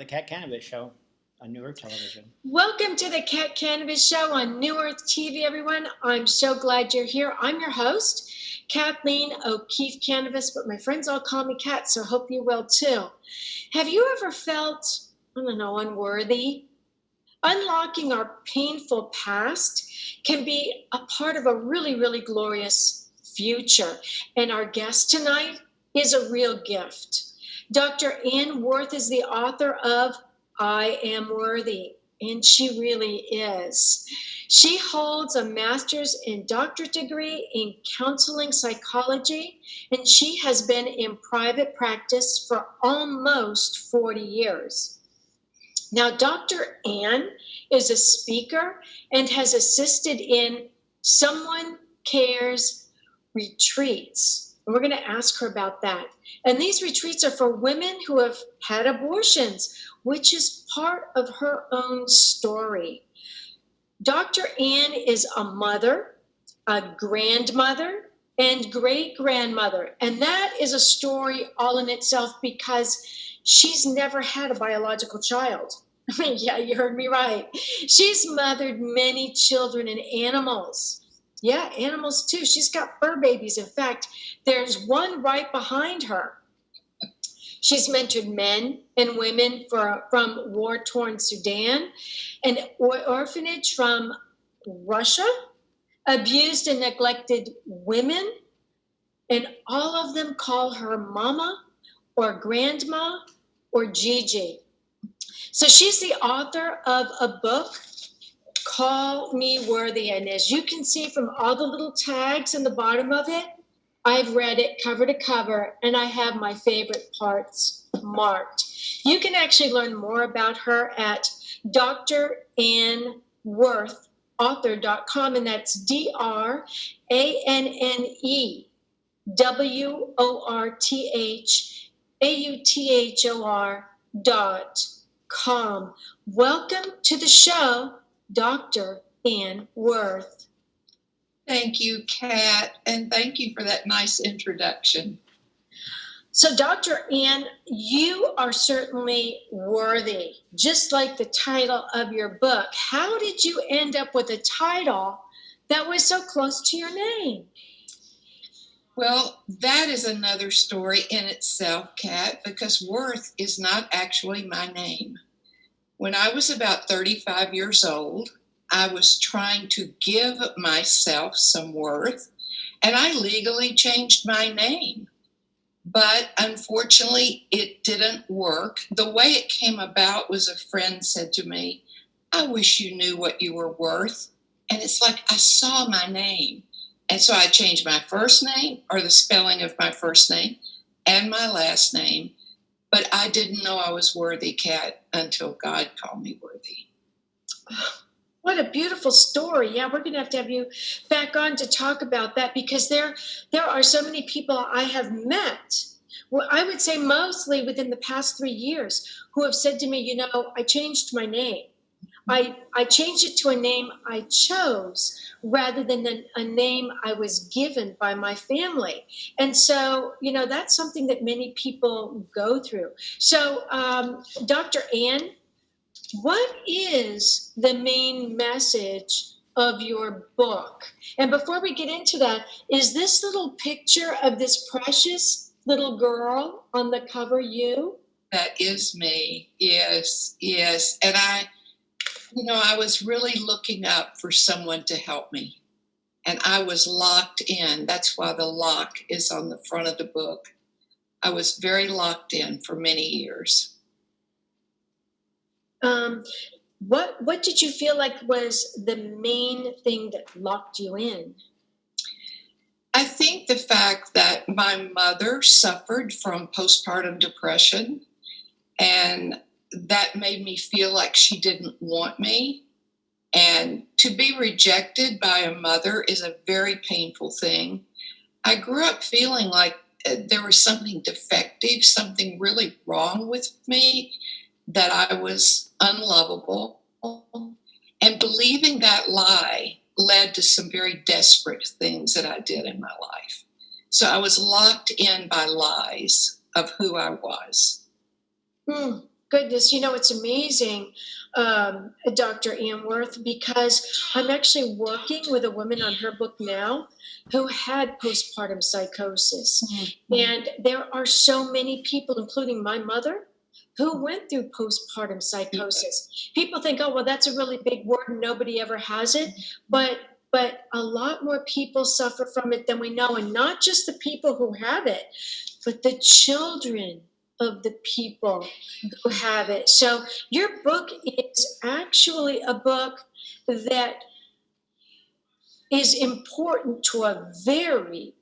Cat Cannabis Show on New Earth Television. Welcome to the Cat Cannabis Show on New Earth TV, everyone. I'm so glad you're here. I'm your host, Kathleen O'Keefe Cannabis, but my friends all call me Cat, so hope you will too. Have you ever felt, unworthy? Unlocking our painful past can be a part of a really, really glorious future. And our guest tonight is a real gift. Dr. Ann Worth is the author of I Am Worthy, and she really is. She holds a master's and doctorate degree in counseling psychology, and she has been in private practice for almost 40 years. Now, Dr. Ann is a speaker and has assisted in Someone Cares retreats. And we're going to ask her about that. And these retreats are for women who have had abortions, which is part of her own story. Dr. Ann is a mother, a grandmother, and great-grandmother. And that is a story all in itself because she's never had a biological child. Yeah, you heard me right. She's mothered many children and animals. Yeah, animals too. She's got fur babies. In fact, there's one right behind her. She's mentored men and women from war-torn Sudan, an orphanage from Russia, abused and neglected women, and all of them call her mama or grandma or Gigi. So she's the author of a book, Call Me Worthy. And as you can see from all the little tags in the bottom of it, I've read it cover to cover, and I have my favorite parts marked. You can actually learn more about her at drannworthauthor.com, and that's DRANNEWORTHAUTHOR.com. Welcome to the show, Dr. Ann Worth. Thank you, Kat, and thank you for that nice introduction. So, Dr. Ann, you are certainly worthy, just like the title of your book. How did you end up with a title that was so close to your name? Well, that is another story in itself, Kat, because Worth is not actually my name. When I was about 35 years old, I was trying to give myself some worth, and I legally changed my name. But unfortunately, it didn't work. The way it came about was a friend said to me, I wish you knew what you were worth. And it's like I saw my name. And so I changed my first name, or the spelling of my first name, and my last name. But I didn't know I was worthy, Kat, until God called me worthy. What a beautiful story. Yeah, we're going to have you back on to talk about that, because there are so many people I have met, well, I would say mostly within the past 3 years, who have said to me, I changed my name. I changed it to a name I chose rather than a name I was given by my family. And so, that's something that many people go through. So, Dr. Ann, what is the main message of your book? And before we get into that, is this little picture of this precious little girl on the cover you? That is me. Yes. And I was really looking up for someone to help me. And I was locked in. That's why the lock is on the front of the book. I was very locked in for many years. What did you feel like was the main thing that locked you in? I think the fact that my mother suffered from postpartum depression, and that made me feel like she didn't want me. And to be rejected by a mother is a very painful thing. I grew up feeling like there was something defective, something really wrong with me, that I was unlovable. And believing that lie led to some very desperate things that I did in my life. So I was locked in by lies of who I was. Goodness, it's amazing, Dr. Ann Worth, because I'm actually working with a woman on her book now who had postpartum psychosis. And there are so many people, including my mother, who went through postpartum psychosis. People think, oh, well, that's a really big word and nobody ever has it. But a lot more people suffer from it than we know. And not just the people who have it, but the children of the people who have it. So your book is actually a book that is important to a very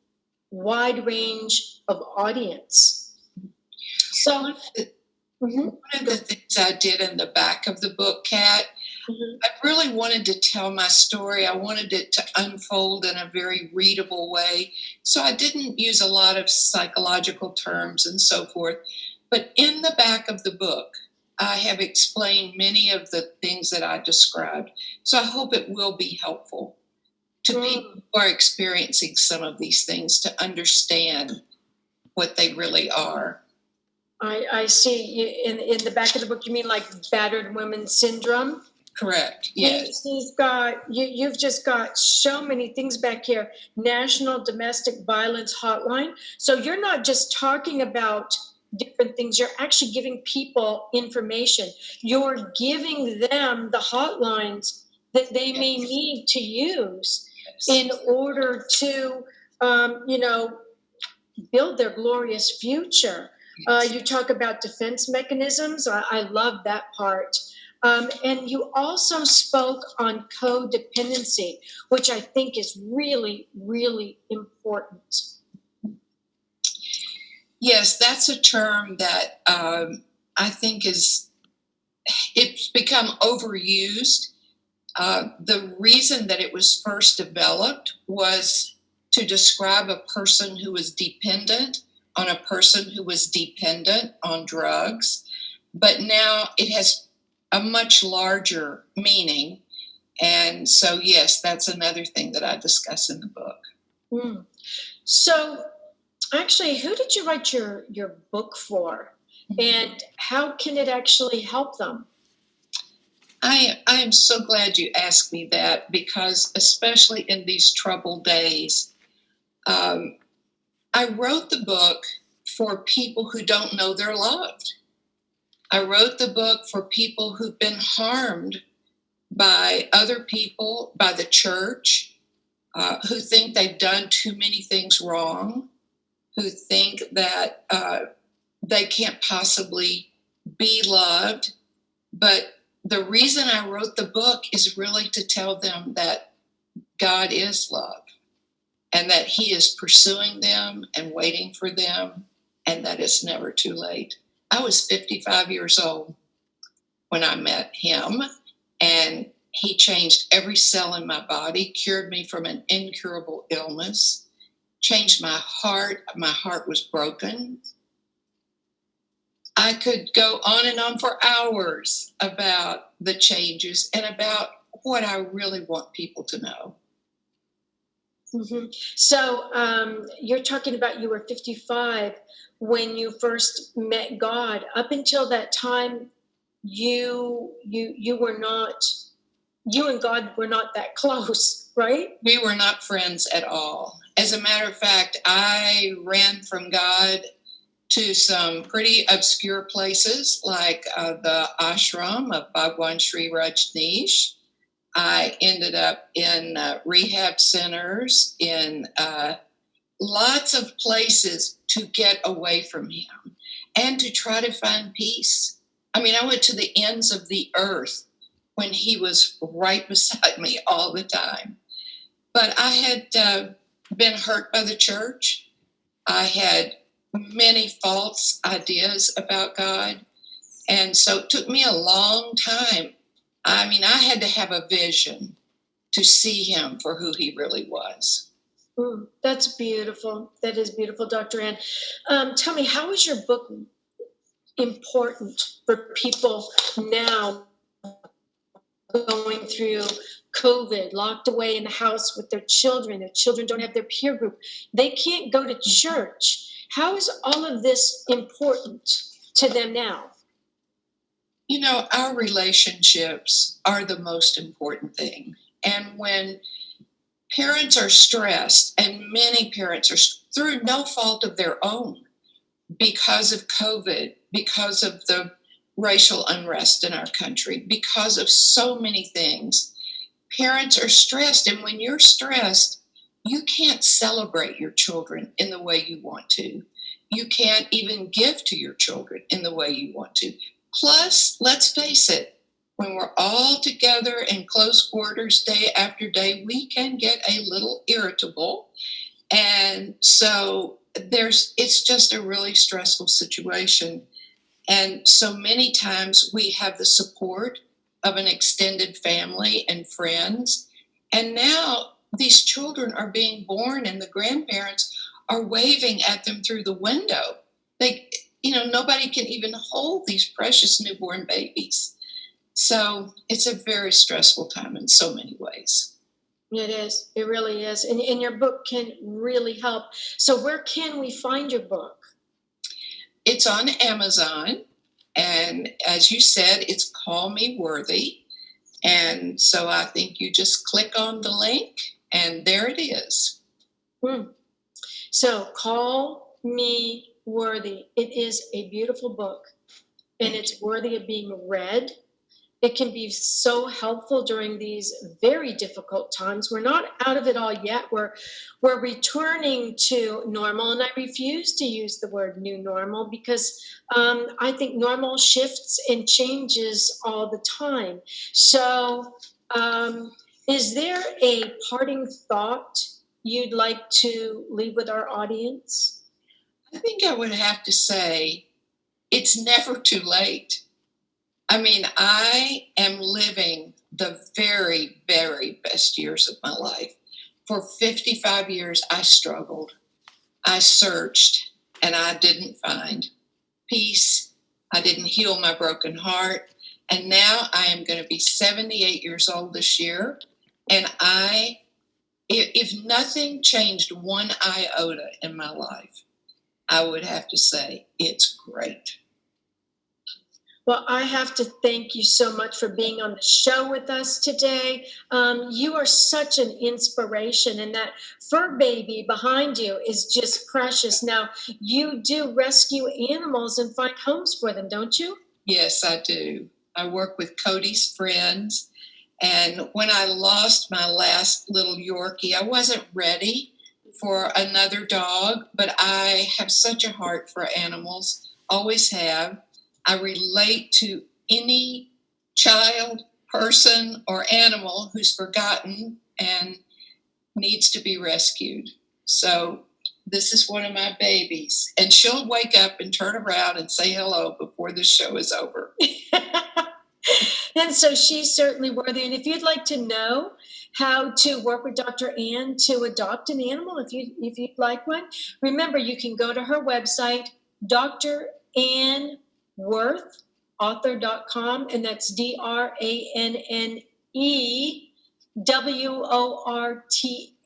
wide range of audience. So, One of the things I did in the back of the book, Kat, I really wanted to tell my story. I wanted it to unfold in a very readable way. So I didn't use a lot of psychological terms and so forth. But in the back of the book, I have explained many of the things that I described. So I hope it will be helpful to people who are experiencing some of these things to understand what they really are. I see. In the back of the book, you mean like battered women syndrome? Correct. Yes. You've just got so many things back here. National Domestic Violence Hotline. So you're not just talking about different things. You're actually giving people information. You're giving them the hotlines that they may need to use in order to, build their glorious future. You talk about defense mechanisms. I love that part. And you also spoke on codependency, which I think is really, really important. Yes, that's a term that I think it's become overused. The reason that it was first developed was to describe a person who was dependent on a person who was dependent on drugs. But now it has a much larger meaning. And so, yes, that's another thing that I discuss in the book. So, actually, who did you write your book for? And how can it actually help them? I am so glad you asked me that, because especially in these troubled days, I wrote the book for people who don't know they're loved. I wrote the book for people who've been harmed by other people, by the church, who think they've done too many things wrong, who think that they can't possibly be loved. But the reason I wrote the book is really to tell them that God is love and that He is pursuing them and waiting for them, and that it's never too late. I was 55 years old when I met Him, and He changed every cell in my body, cured me from an incurable illness, changed my heart. My heart was broken. I could go on and on for hours about the changes and about what I really want people to know. So you're talking about you were 55 when you first met God. Up until that time, you were not, you and God were not that close, right? We were not friends at all. As a matter of fact, I ran from God to some pretty obscure places like the ashram of Bhagwan Sri Rajneesh. I ended up in rehab centers, in lots of places to get away from Him and to try to find peace. I mean, I went to the ends of the earth when He was right beside me all the time. But I had been hurt by the church. I had many false ideas about God. And so it took me a long time. I mean, I had to have a vision to see Him for who He really was. That's beautiful. That is beautiful, Dr. Ann. Tell me, how is your book important for people now going through COVID, locked away in the house with their children? Their children don't have their peer group. They can't go to church. How is all of this important to them now? Our relationships are the most important thing. And when parents are stressed, and many parents are through no fault of their own, because of COVID, because of the racial unrest in our country, because of so many things, parents are stressed. And when you're stressed, you can't celebrate your children in the way you want to. You can't even give to your children in the way you want to. Plus, let's face it, when we're all together in close quarters day after day, we can get a little irritable. And so it's just a really stressful situation. And so many times we have the support of an extended family and friends. And now these children are being born and the grandparents are waving at them through the window. Nobody can even hold these precious newborn babies. So it's a very stressful time in so many ways. It is. It really is. And your book can really help. So where can we find your book? It's on Amazon. And as you said, it's Call Me Worthy. And so I think you just click on the link and there it is. So Call Me Worthy. It is a beautiful book and it's worthy of being read. It can be so helpful during these very difficult times. We're not out of it all yet. We're returning to normal, and I refuse to use the word new normal because I think normal shifts and changes all the time. So is there a parting thought you'd like to leave with our audience? I think I would have to say it's never too late. I mean, I am living the very, very best years of my life. For 55 years, I struggled. I searched, and I didn't find peace. I didn't heal my broken heart. And now I am going to be 78 years old this year. And if nothing changed one iota in my life, I would have to say it's great. Well, I have to thank you so much for being on the show with us today. You are such an inspiration, and that fur baby behind you is just precious. Now, you do rescue animals and find homes for them, don't you? Yes, I do. I work with Cody's Friends, and when I lost my last little Yorkie, I wasn't ready for another dog, but I have such a heart for animals, always have. I relate to any child, person, or animal who's forgotten and needs to be rescued. So this is one of my babies. And she'll wake up and turn around and say hello before the show is over. And so she's certainly worthy. And if you'd like to know how to work with Dr. Ann to adopt an animal, if you'd like one, remember you can go to her website, Dr. Ann Worth, author.com, and that's DRANNE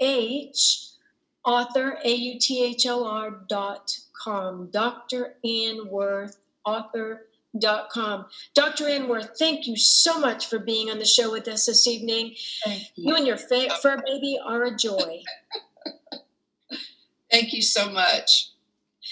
WORTH, author, AUTHOR.com. Dr. Ann Worth, author.com. Dr. Ann Worth, thank you so much for being on the show with us this evening. Thank you. You and your fur baby are a joy. Thank you so much.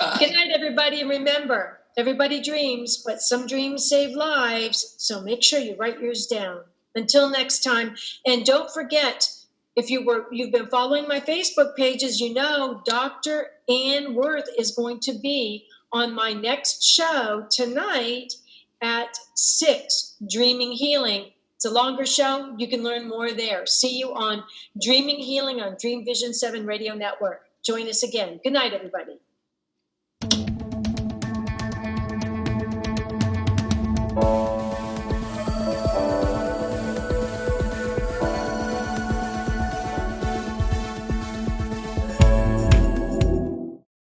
Bye. Good night, everybody. And remember, everybody dreams, but some dreams save lives. So make sure you write yours down. Until next time. And don't forget, if you've been following my Facebook page, as you know, Dr. Ann Worth is going to be on my next show tonight at 6, Dreaming Healing. It's a longer show. You can learn more there. See you on Dreaming Healing on Dream Vision 7 Radio Network. Join us again. Good night, everybody.